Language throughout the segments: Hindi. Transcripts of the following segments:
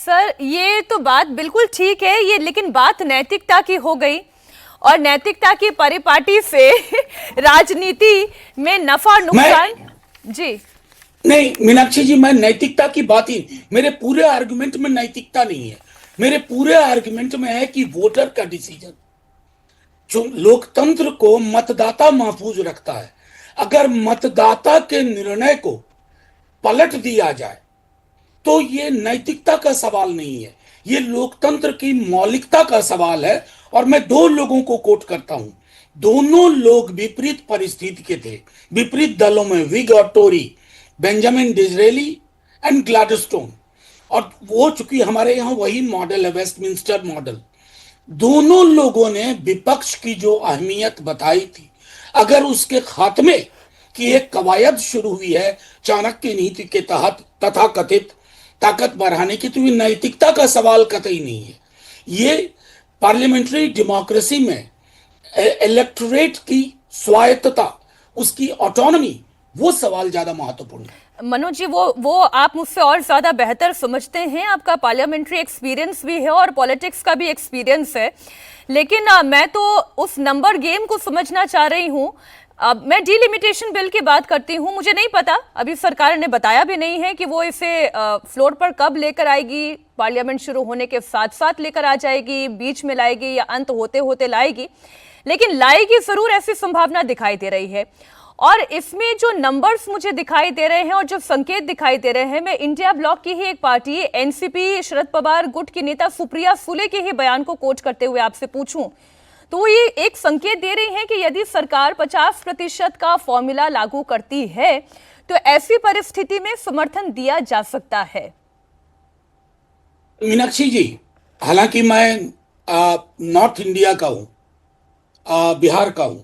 सर ये तो बात बिल्कुल ठीक है, ये लेकिन बात नैतिकता की हो गई और नैतिकता की परिपाटी से राजनीति में नफा नुकसान। जी नहीं मीनाक्षी जी, मैं नैतिकता की बात ही, मेरे पूरे आर्गुमेंट में नैतिकता नहीं है। मेरे पूरे आर्गुमेंट में है कि वोटर का डिसीजन, जो लोकतंत्र को मतदाता महफूज रखता है, अगर मतदाता के निर्णय को पलट दिया जाए तो ये नैतिकता का सवाल नहीं है, ये लोकतंत्र की मौलिकता का सवाल है। और मैं दो लोगों को कोट करता हूं, दोनों लोग विपरीत परिस्थिति के थे, विपरीत दलों में, विग और Tory, Benjamin Disraeli and Gladstone. और वो चूंकि हमारे यहाँ वही मॉडल है, वेस्टमिंस्टर मॉडल। दोनों लोगों ने विपक्ष की जो अहमियत बताई थी, अगर उसके खात्मे की एक कवायद शुरू हुई है चाणक्य नीति के तहत तथाकथित ताकत बढ़ाने की, तो ये नैतिकता का सवाल कतई नहीं है। ये पार्लियामेंट्री डेमोक्रेसी में इलेक्टोरेट की स्वायत्तता, उसकी ऑटोनॉमी, वो सवाल ज्यादा महत्वपूर्ण है। मनोज जी, वो आप मुझसे और ज्यादा बेहतर समझते हैं, आपका पार्लियामेंट्री एक्सपीरियंस भी है और पॉलिटिक्स का भी एक्सपीरियंस है, लेकिन मैं तो उस नंबर गेम को समझना चाह रही हूँ। अब मैं डिलिमिटेशन बिल की बात करती हूँ। मुझे नहीं पता, अभी सरकार ने बताया भी नहीं है कि वो इसे फ्लोर पर कब लेकर आएगी, पार्लियामेंट शुरू होने के साथ साथ लेकर आ जाएगी, बीच में लाएगी या अंत होते होते लाएगी, लेकिन लाएगी जरूर, ऐसी संभावना दिखाई दे रही है। और इसमें जो नंबर्स मुझे दिखाई दे रहे हैं और जो संकेत दिखाई दे रहे हैं, मैं इंडिया ब्लॉक की ही एक पार्टी एनसीपी शरद पवार गुट की नेता सुप्रिया सुले के ही बयान को कोट करते हुए आपसे पूछूं, तो ये एक संकेत दे रही है कि यदि सरकार 50% का फॉर्मूला लागू करती है तो ऐसी परिस्थिति में समर्थन दिया जा सकता है। मीनाक्षी जी, हालांकि मैं नॉर्थ इंडिया का हूं, बिहार का हूं,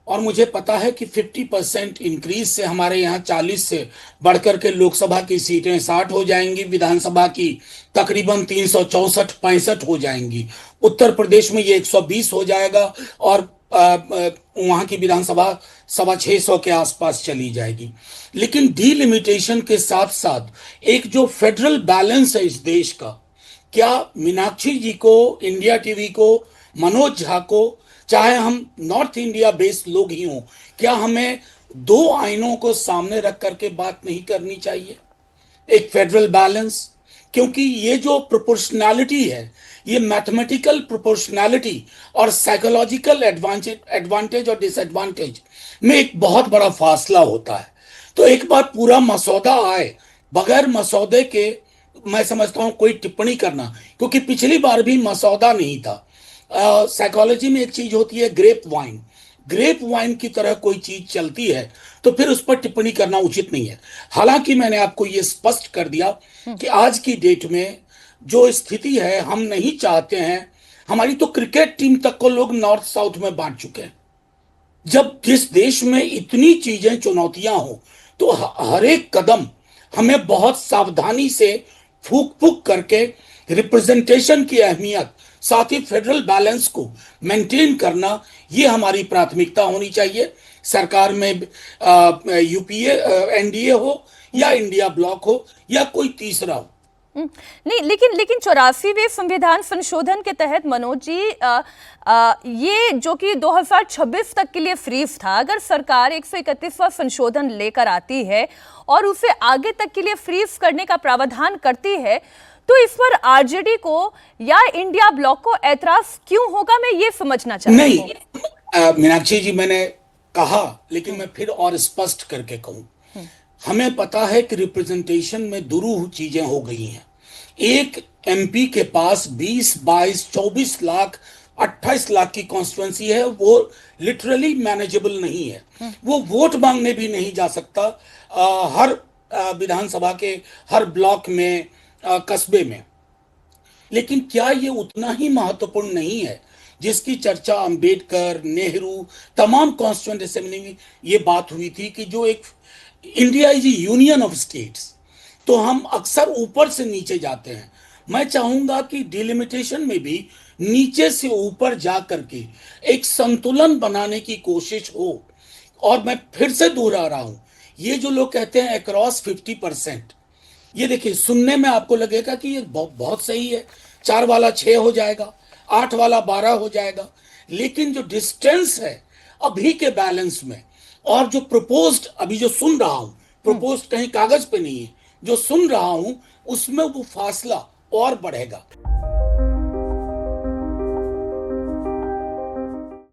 और मुझे पता है कि 50% इंक्रीज से हमारे यहाँ 40 से बढ़कर के लोकसभा की सीटें 60 हो जाएंगी, विधानसभा की तकरीबन 364-65 हो जाएंगी, उत्तर प्रदेश में ये 120 हो जाएगा, और वहाँ की विधानसभा 650 के आसपास चली जाएगी। लेकिन डीलिमिटेशन के साथ साथ एक जो फेडरल बैलेंस है इस देश का, क्या मीनाक्षी जी को, इंडिया टीवी को, मनोज झा को, चाहे हम नॉर्थ इंडिया बेस्ड लोग ही हों, क्या हमें दो आइनों को सामने रख करके बात नहीं करनी चाहिए? एक फेडरल बैलेंस, क्योंकि ये जो प्रोपोर्शनैलिटी है, ये मैथमेटिकल प्रोपोर्शनैलिटी और साइकोलॉजिकल एडवांटेज और डिसएडवांटेज में एक बहुत बड़ा फासला होता है। तो एक बार पूरा मसौदा आए, बगैर मसौदे के मैं समझता हूं कोई टिप्पणी करना, क्योंकि पिछली बार भी मसौदा नहीं था। साइकोलॉजी में एक चीज होती है ग्रेप वाइन, ग्रेप वाइन की तरह कोई चीज चलती है तो फिर उस पर टिप्पणी करना उचित नहीं है। हालांकि मैंने आपको यह स्पष्ट कर दिया कि आज की डेट में जो स्थिति है, हम नहीं चाहते हैं, हमारी तो क्रिकेट टीम तक को लोग नॉर्थ साउथ में बांट चुके हैं। जब जिस देश में इतनी चीजें, चुनौतियां हो, तो हर एक कदम हमें बहुत सावधानी से फूक फूक करके रिप्रेजेंटेशन की अहमियत, साथ ही फेडरल बैलेंस को मेंटेन करना, ये हमारी प्राथमिकता होनी चाहिए। सरकार में यूपीए, एनडीए हो या इंडिया ब्लॉक हो या कोई तीसरा हो। नहीं, लेकिन 84वें संविधान संशोधन के तहत मनोज जी, ये जो कि 2026 तक के लिए फ्रीज था, अगर सरकार 131वां संशोधन लेकर आती है और उसे आगे तक के लिए फ्रीज करने का प्रावधान करती है, तो इस पर आरजेडी को या इंडिया ब्लॉक को ऐतराज क्यों होगा, मैं ये समझना चाहती हूँ। नहीं मीनाक्षी जी, मैंने कहा, लेकिन मैं फिर और स्पष्ट करके कहूं, हमें पता है कि रिप्रेजेंटेशन में दुरूह चीजें हो गई हैं। एक एमपी के पास 20, 22, 24 लाख, 28 लाख की कॉन्स्टिट्यूएंसी है, वो लिटरली मैनेजेबल नहीं है। वो वोट मांगने भी नहीं जा सकता हर विधानसभा के हर ब्लॉक में, कस्बे में। लेकिन क्या ये उतना ही महत्वपूर्ण नहीं है जिसकी चर्चा अंबेडकर, नेहरू, तमाम कॉन्स्टिट्यूएंट असेंबली में ये बात हुई थी कि जो एक India is union of states, तो हम अक्सर ऊपर से नीचे जाते हैं। मैं चाहूंगा कि डिलिमिटेशन में भी नीचे से ऊपर जा करके एक संतुलन बनाने की कोशिश हो। और मैं फिर से दोहरा रहा हूं, ये जो लोग कहते हैं अक्रॉस 50%, ये देखिए, सुनने में आपको लगेगा कि ये बहुत सही है, 4 वाला 6 हो जाएगा, 8 वाला 12 हो जाएगा, लेकिन जो डिस्टेंस है अभी के बैलेंस में, और जो प्रपोज्ड अभी जो सुन रहा हूं, प्रपोज्ड कहीं कागज पे नहीं है, जो सुन रहा हूं उसमें वो फासला और बढ़ेगा।